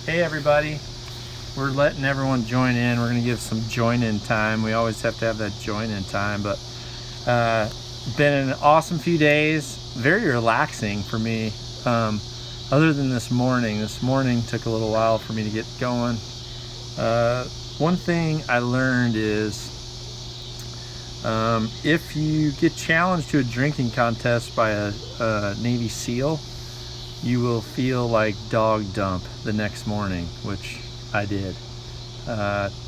Hey everybody, we're letting everyone join in. We're going to give some join-in time. We always have to have that join-in time, but been an awesome few days, very relaxing for me. Other than this morning took a little while for me to get going. One thing I learned is if you get challenged to a drinking contest by a Navy SEAL, you will feel like dog dump the next morning, which I did.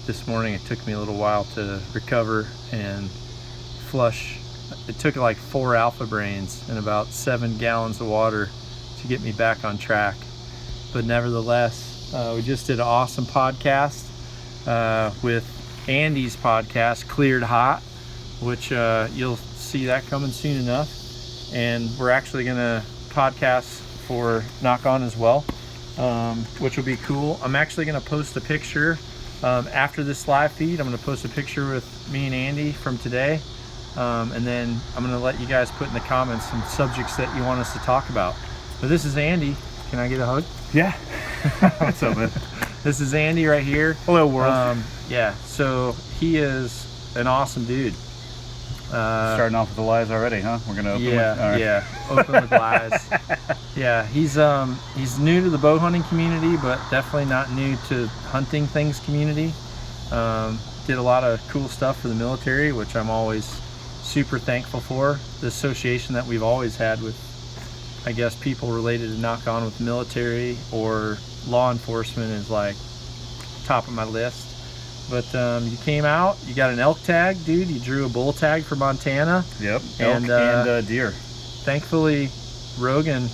This morning it took me a little while to recover and flush. It took like 4 Alpha Brains and about 7 gallons of water to get me back on track. But nevertheless, we just did an awesome podcast with Andy's podcast, Cleared Hot, which you'll see that coming soon enough. And we're actually gonna podcast for Nock On as well, which will be cool. I'm actually going to post a picture after this live feed. I'm going to post a picture with me and Andy from today, and then I'm going to let you guys put in the comments some subjects that you want us to talk about. But this is Andy. Can I get a hug? Yeah. What's up, man? This is Andy right here. Hello, world. Yeah, so he is an awesome dude. Starting off with the lies already, huh? We're gonna open open with lies. Yeah, he's new to the bow hunting community, but definitely not new to hunting things community. Did a lot of cool stuff for the military, which I'm always super thankful for. The association that we've always had with, I guess, people related to Nock On with the military or law enforcement is like top of my list. But you came out, you got an elk tag, dude. You drew a bull tag for Montana. Yep, elk and deer. Thankfully, Rogan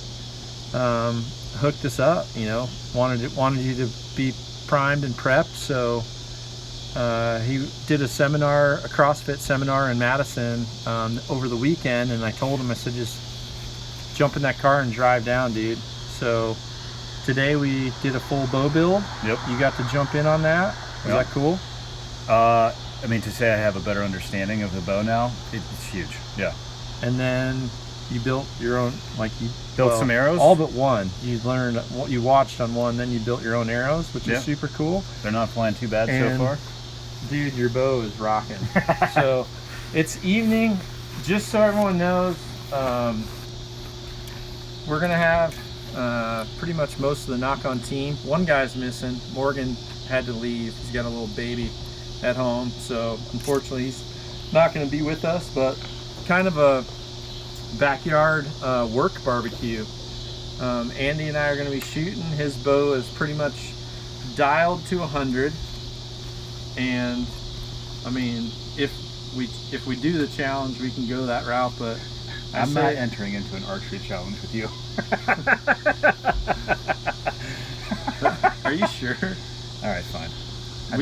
hooked us up. You know, wanted you to be primed and prepped. So he did a seminar, a CrossFit seminar in Madison over the weekend, and I told him, I said, just jump in that car and drive down, dude. So today we did a full bow build. Yep. You got to jump in on that. Is that cool? I mean, to say I have a better understanding of the bow now, it's huge. Yeah. And then you built your own, built some arrows? All but one. You learned, you watched on one, then you built your own arrows, which is super cool. They're not flying too bad so far. Dude, your bow is rocking. So it's evening. Just so everyone knows, we're going to have pretty much most of the Nock On team. One guy's missing. Morgan had to leave. He's got a little baby at home, so unfortunately he's not going to be with us, but kind of a backyard work barbecue. Andy and I are going to be shooting. His bow is pretty much dialed to 100, and I mean, if we do the challenge, we can go that route, but I'm not entering into an archery challenge with you. Are you sure? All right, fine. I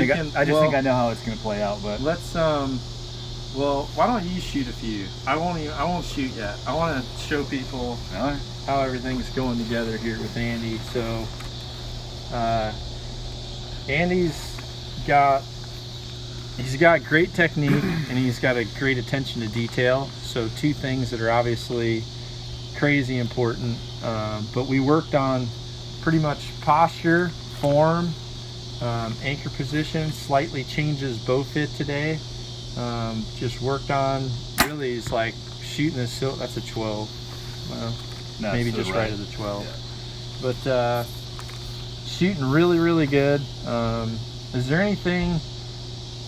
just think I know how it's going to play out, but let's well, why don't you shoot a few? I won't shoot yet. I want to show people how everything's going together here with Andy. So Andy's got great technique, and he's got a great attention to detail. So 2 things that are obviously crazy important, but we worked on pretty much posture, form, anchor position, slightly changes bow fit today. Just worked on, really, is like shooting a silk. That's a 12. Well, no, maybe just right at the 12. Yeah. But shooting really, really good. Is there anything,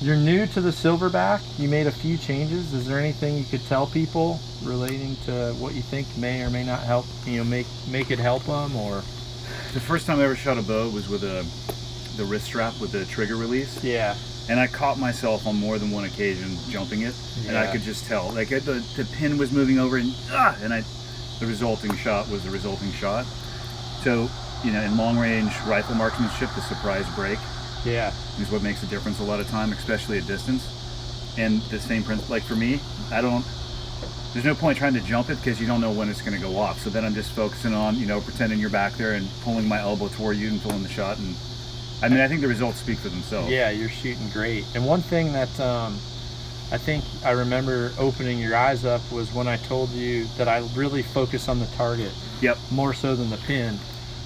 you're new to the silverback, you made a few changes. Is there anything you could tell people relating to what you think may or may not help, make it help them? Or the first time I ever shot a bow was with the wrist strap with the trigger release. Yeah. And I caught myself on more than one occasion jumping it, and I could just tell, like the pin was moving over, and the resulting shot was the resulting shot. So, in long range rifle marksmanship, the surprise break is what makes a difference a lot of time, especially at distance. And the same principle, like for me, there's no point trying to jump it because you don't know when it's going to go off. So then I'm just focusing on, pretending you're back there and pulling my elbow toward you and pulling the shot. And I mean, I think the results speak for themselves. Yeah, you're shooting great. And one thing that I think I remember opening your eyes up was when I told you that I really focus on the target. Yep. More so than the pin.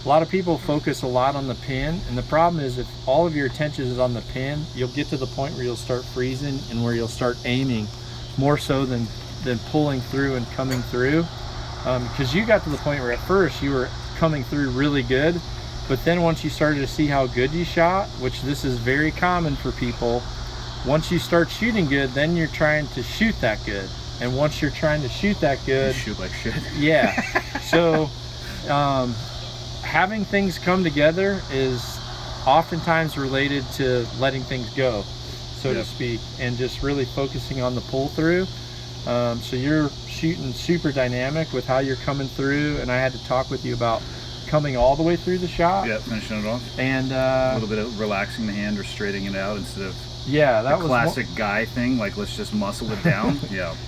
A lot of people focus a lot on the pin, and the problem is if all of your attention is on the pin, you'll get to the point where you'll start freezing and where you'll start aiming more so than pulling through and coming through. Because you got to the point where at first you were coming through really good, but then once you started to see how good you shot, which this is very common for people, once you start shooting good, then you're trying to shoot that good. And once you're trying to shoot that good, you shoot like shit. Yeah. So having things come together is oftentimes related to letting things go, so to speak, and just really focusing on the pull through. So you're shooting super dynamic with how you're coming through, and I had to talk with you about coming all the way through the shot. Yeah, finishing it off. And a little bit of relaxing the hand or straightening it out instead of that was classic guy thing, like let's just muscle it down.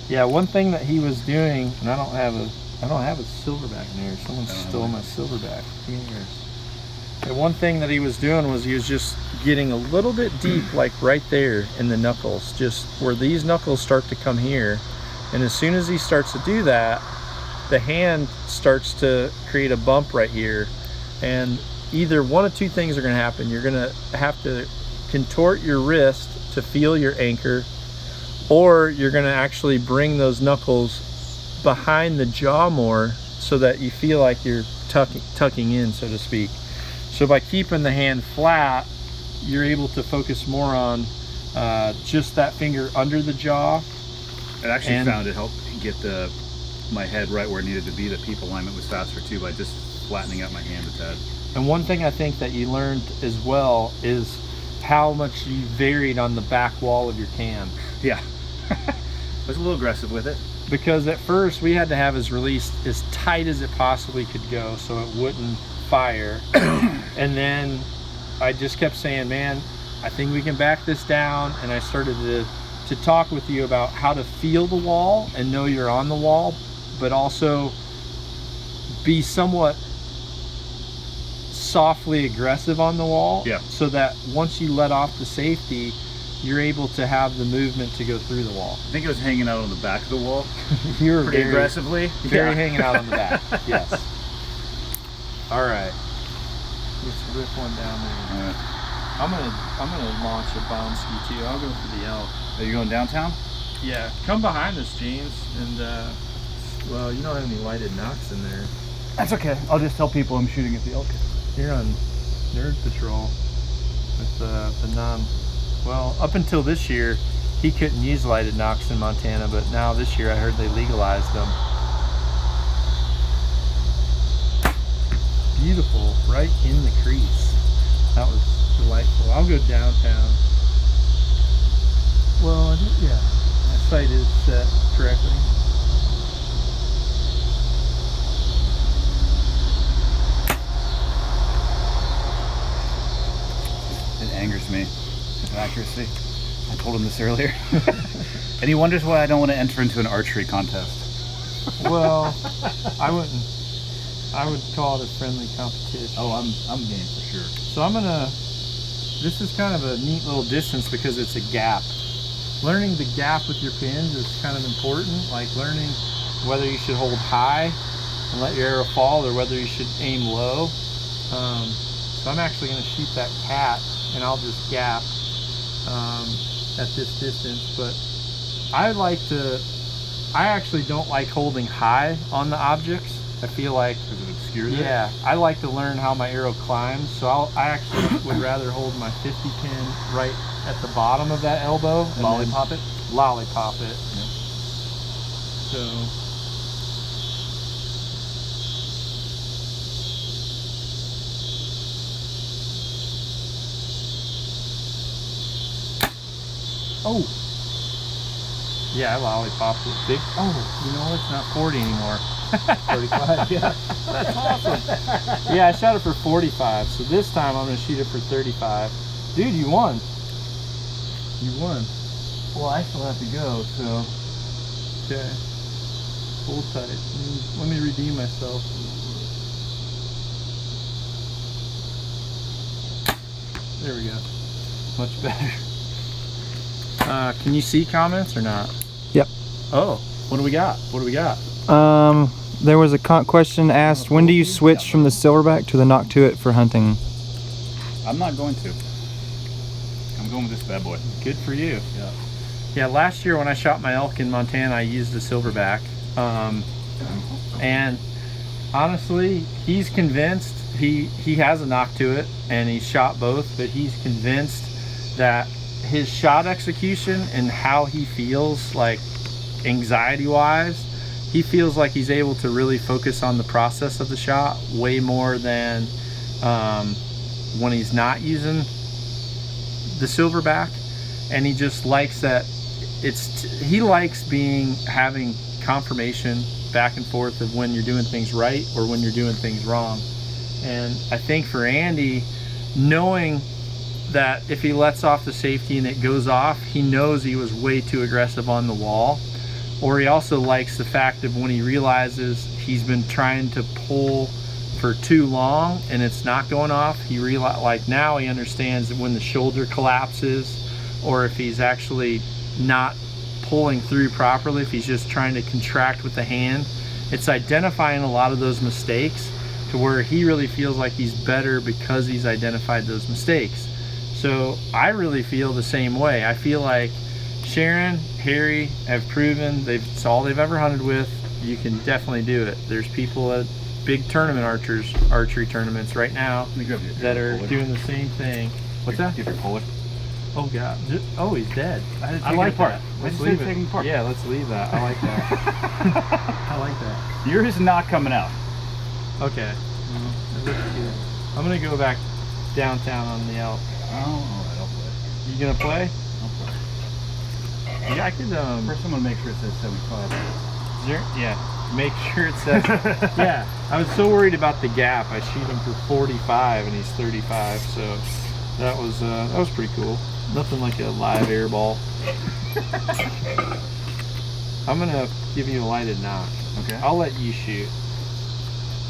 Yeah, one thing that he was doing, and I don't have a silverback in here. Someone stole my silverback. Give me yours. And one thing that he was doing was he was just getting a little bit deep, like right there in the knuckles, just where these knuckles start to come here. And as soon as he starts to do that, the hand starts to create a bump right here. And either one of two things are going to happen. You're going to have to contort your wrist to feel your anchor, or you're going to actually bring those knuckles behind the jaw more so that you feel like you're tucking in, so to speak. So by keeping the hand flat, you're able to focus more on just that finger under the jaw. I actually found it helped get my head right where it needed to be. The peep alignment was faster too by just flattening out my hand a tad. And one thing I think that you learned as well is how much you varied on the back wall of your cam. Yeah. I was a little aggressive with it. Because at first we had to have his release as tight as it possibly could go so it wouldn't fire. And then I just kept saying, man, I think we can back this down. And I started to talk with you about how to feel the wall and know you're on the wall, but also be somewhat softly aggressive on the wall, so that once you let off the safety, you're able to have the movement to go through the wall. I think it was hanging out on the back of the wall. You were pretty aggressively. Very hanging out on the back. Yes. All right. Let's rip one down there. All right. I'm gonna launch a bound ski too. I'll go for the elk. Are you going downtown? Yeah. Come behind us, James, and well, you don't have any lighted knocks in there. That's okay. I'll just tell people I'm shooting at the elk. You're on Nerd Patrol with the well, up until this year, he couldn't use lighted knocks in Montana, but now this year I heard they legalized them. Beautiful, right in the crease. That was delightful. I'll go downtown. Well, yeah, my sight is set correctly. It angers me, his accuracy. I told him this earlier. And he wonders why I don't want to enter into an archery contest. Well, I would call it a friendly competition. Oh, I'm game for sure. So this is kind of a neat little distance because it's a gap. Learning the gap with your pins is kind of important, like learning whether you should hold high and let your arrow fall or whether you should aim low. So I'm actually going to shoot that cat and I'll just gap at this distance, but I actually don't like holding high on the objects. I feel like, because it obscures it? Yeah, I like to learn how my arrow climbs, so I actually would rather hold my 50 pin right at the bottom of that elbow. Lollipop it? Lollipop it. Yep. So, oh, yeah, I lollipopped it. Big. Oh, you know, it's not 40 anymore. 45, yeah. That's awesome. Yeah, I shot it for 45, so this time I'm going to shoot it for 35. Dude, you won. You won. Well, I still have to go, so. Okay. Hold tight. Let me redeem myself. There we go. Much better. Can you see comments or not? Yep. Oh, what do we got? What do we got? There was a question asked, when do you switch from the silverback to the Nock to it for hunting? I'm not going to. I'm going with this bad boy. Good for you. Yeah. Yeah, last year when I shot my elk in Montana, I used a silverback. And honestly, he's convinced, he has a Nock to it, and he shot both, but he's convinced that his shot execution and how he feels, like anxiety-wise, he feels like he's able to really focus on the process of the shot way more than when he's not using the silverback. And he just likes that he likes having confirmation back and forth of when you're doing things right or when you're doing things wrong. And I think for Andy, knowing that if he lets off the safety and it goes off, he knows he was way too aggressive on the wall. Or he also likes the fact of when he realizes he's been trying to pull for too long and it's not going off, like now he understands that when the shoulder collapses, or if he's actually not pulling through properly, if he's just trying to contract with the hand, it's identifying a lot of those mistakes to where he really feels like he's better because he's identified those mistakes. So I really feel the same way. I feel like Sharon, Harry have proven it's all they've ever hunted with. You can definitely do it. There's people at big tournament archery tournaments right now that are doing the same thing. What's that? Give your puller. Oh God! Oh, he's dead. I like that. Let's leave it. Yeah, let's leave that. I like that. I like that. Yours is not coming out. Okay. I'm gonna go back downtown on the elk. Oh, I'll play. You gonna play? I'll play. Yeah, I could. First, I'm gonna make sure it says 75. Yeah. Make sure it says. Yeah. I was so worried about the gap. I shoot him for 45 and he's 35. So that was pretty cool. Nothing like a live air ball. I'm gonna give you a lighted Nock. Okay. I'll let you shoot.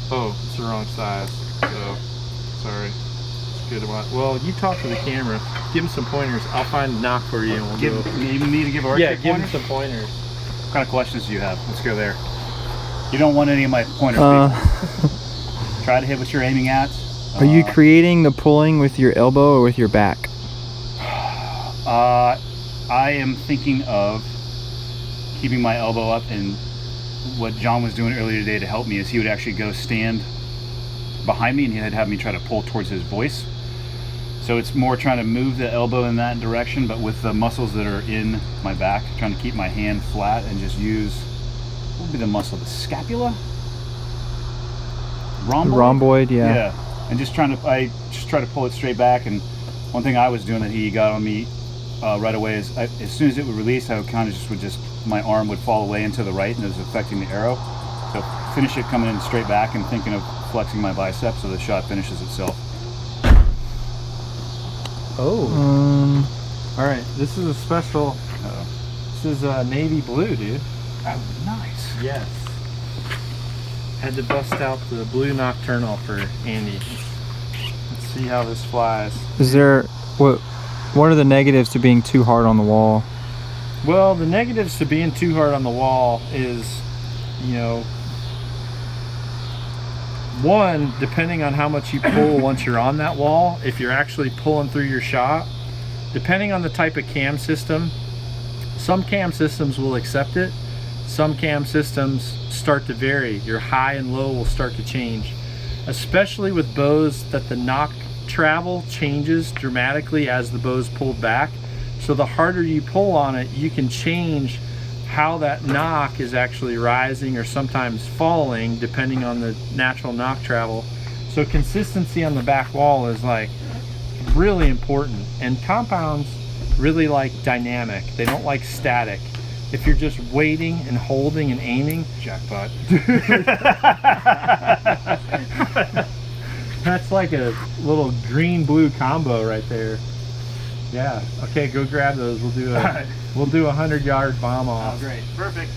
Oh, it's the wrong size. So sorry. It's good one. Well, you talk to the camera. Give him some pointers. I'll find a Nock for you, and we'll go. You need me to give Archery Give him pointers? some pointers. What kind of questions do you have? Let's go there. You don't want any of my pointers. Try to hit what you're aiming at. Are you creating the pulling with your elbow or with your back? I am thinking of keeping my elbow up, and what John was doing earlier today to help me is he would actually go stand behind me and he'd have me try to pull towards his voice. So it's more trying to move the elbow in that direction, but with the muscles that are in my back, trying to keep my hand flat and just use, what would be the muscle, the scapula? Rhomboid, yeah. Yeah, and I just try to pull it straight back. And one thing I was doing that he got on me right away is as soon as it would release, I would kind of my arm would fall away into the right, and it was affecting the arrow. So finish it coming in straight back and thinking of flexing my biceps so the shot finishes itself. Oh. All right, this is a special. This is navy blue, dude. Oh, nice. Yes. Had to bust out the blue nocturnal for Andy. Let's see how this flies. Is there what are the negatives to being too hard on the wall? Well, the negatives to being too hard on the wall is, one, depending on how much you pull once you're on that wall, if you're actually pulling through your shot, depending on the type of cam system, some cam systems will accept it. Some cam systems start to vary. Your high and low will start to change, especially with bows that the Nock travel changes dramatically as the bow's pulled back. So the harder you pull on it, you can change how that Nock is actually rising or sometimes falling depending on the natural Nock travel. So consistency on the back wall is like really important, and compounds really like dynamic. They don't like static. If you're just waiting and holding and aiming, jackpot. That's like a little green-blue combo right there. Yeah. Okay, go grab those. We'll do a 100-yard bomb off. Oh, great. Perfect.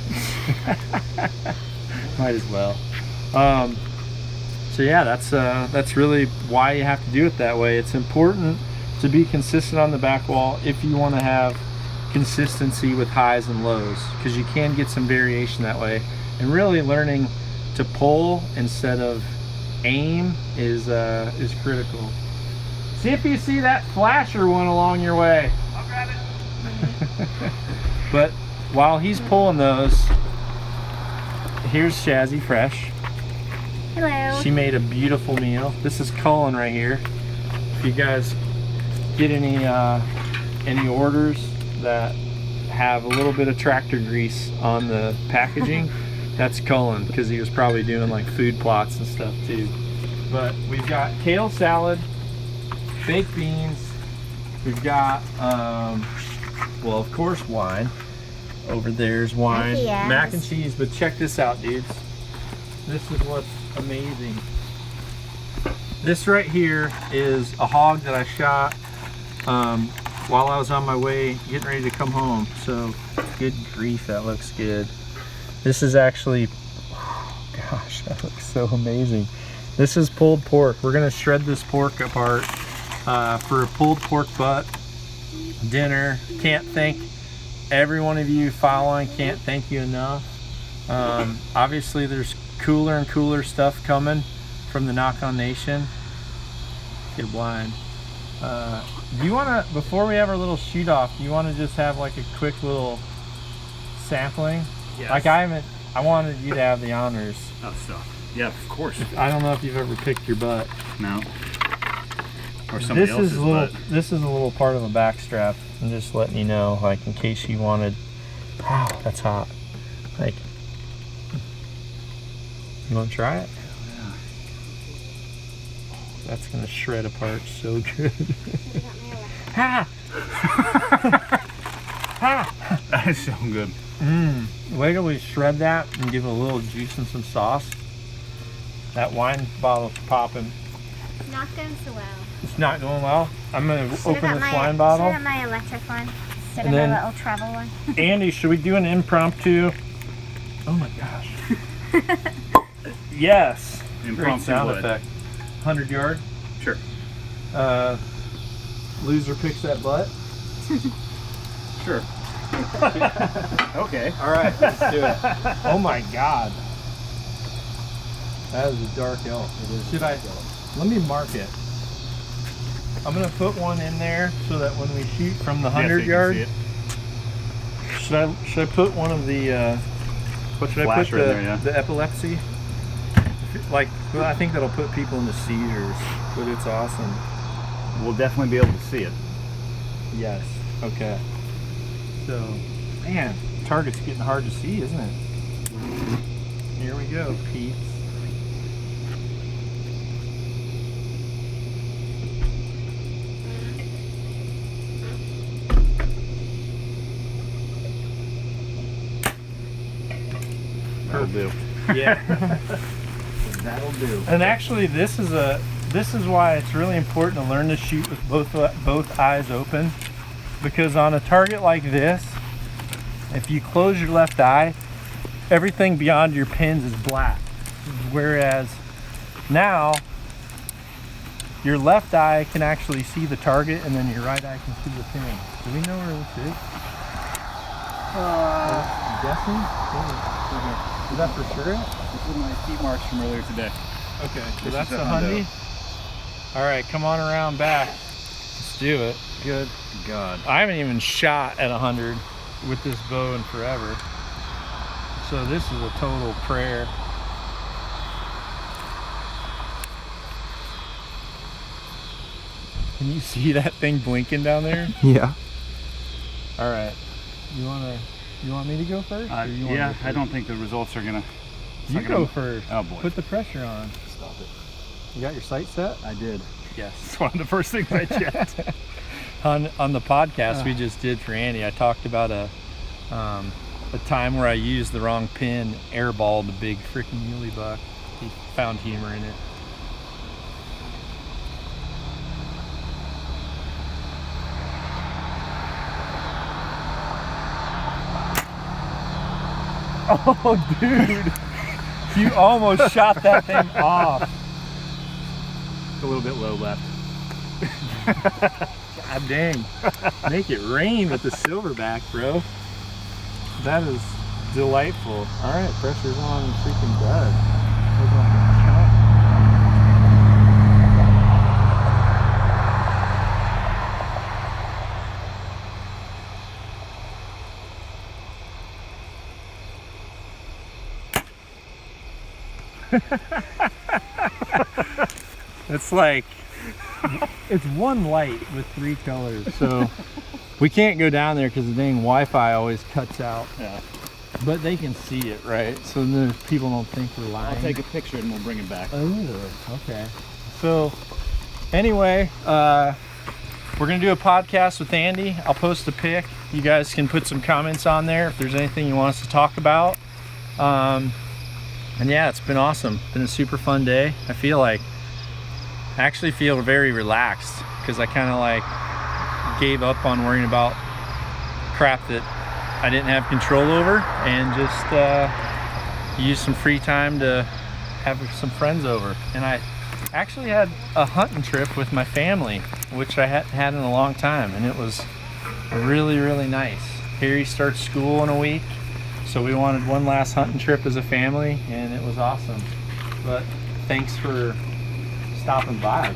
Might as well. So yeah, that's really why you have to do it that way. It's important to be consistent on the back wall if you want to have consistency with highs and lows, because you can get some variation that way. And really learning to pull instead of aim is critical. See if you see that flasher one along your way. I'll grab it. But while he's pulling those, here's Shazzy Fresh. Hello. She made a beautiful meal. This is Cullen right here. If you guys get any orders that have a little bit of tractor grease on the packaging, that's Cullen, because he was probably doing like food plots and stuff too. But we've got kale salad, baked beans, we've got well, of course, wine. Over there's wine, Yes. mac and cheese. But check this out, dudes. This is what's amazing. This right here is a hog that I shot while I was on my way getting ready to come home. So good grief, that looks good. This is actually, oh gosh, that looks so amazing. This is pulled pork. We're gonna shred this pork apart for a pulled pork butt dinner. Can't thank every one of you following, can't thank you enough. Obviously there's cooler and cooler stuff coming from the Nock On Nation. Get blind. Do you want to, before we have our little shoot off, do you want to just have like a quick little sampling? Yes. Like I wanted you to have the honors. Oh, stuff. Yeah, of course. I don't know if you've ever picked your butt. No. Or somebody else's butt. This is a little part of a backstrap. I'm just letting you know, like in case you wanted. Wow, that's hot. Like, you want to try it? Yeah. That's gonna shred apart so good. Ha! Ha! That is so good. Wait till we shred that and give it a little juice and some sauce. That wine bottle's popping. Not going so well. It's not going well. I'm gonna Should've open got this my- wine bottle. Should've got my electric one instead And of then- my little travel one. Andy, should we do an impromptu? Oh my gosh. Yes. Great Impromptu sound what? effect. 100 yard. Sure. Loser picks that butt. Sure. Okay. All right, let's do it. Oh my God. That is a dark elk. Should I? Let me mark it. I'm gonna put one in there so that when we shoot from the 100 yard, should I put one of the should I put Flasher in there, yeah. the epilepsy? Like, well, I think that'll put people into seizures, but it's awesome. We'll definitely be able to see it. Yes. Okay. So, man, target's getting hard to see, isn't it? Here we go, Pete. That'll do. Yeah. That'll do. And actually, this is why it's really important to learn to shoot with both eyes open, because on a target like this, if you close your left eye, everything beyond your pins is black, whereas now your left eye can actually see the target and then your right eye can see the pin. Do we know where this is? Guessing? Is that for sure? This is my feet marks from earlier today. Okay, so This that's is the a Hundy. hundo. All right, come on around back. Let's do it. Good God. I haven't even shot at 100 with this bow in forever. So this is a total prayer. Can you see that thing blinking down there? Yeah. All right. You want me to go first? Or you wanna Yeah, go first? I don't think the results are gonna. it's You not go gonna- first. Oh boy. Put the pressure on. Stop it. You got your sight set? I did. Yes. It's one of the first things I checked. On the podcast we just did for Andy, I talked about a time where I used the wrong pin, airballed a big freaking muley buck. He found humor in it. Oh, dude! You almost shot that thing off. It's a little bit low left. God dang. Make it rain with the silverback, bro. That is delightful. All right, pressure's on freaking dud. It's like, it's one light with 3 colors, so we can't go down there because the dang Wi-Fi always cuts out. Yeah. But they can see it, right? So then people don't think we're lying. I'll take a picture and we'll bring it back. Oh, okay. So anyway, we're gonna do a podcast with Andy. I'll post a pic. You guys can put some comments on there if there's anything you want us to talk about. And yeah, it's been awesome. Been a super fun day. I actually feel very relaxed because I kind of like gave up on worrying about crap that I didn't have control over, and just used some free time to have some friends over. And I actually had a hunting trip with my family, which I hadn't had in a long time, and it was really, really nice. Harry starts school in a week, so we wanted one last hunting trip as a family, and it was awesome. But thanks for stopping by.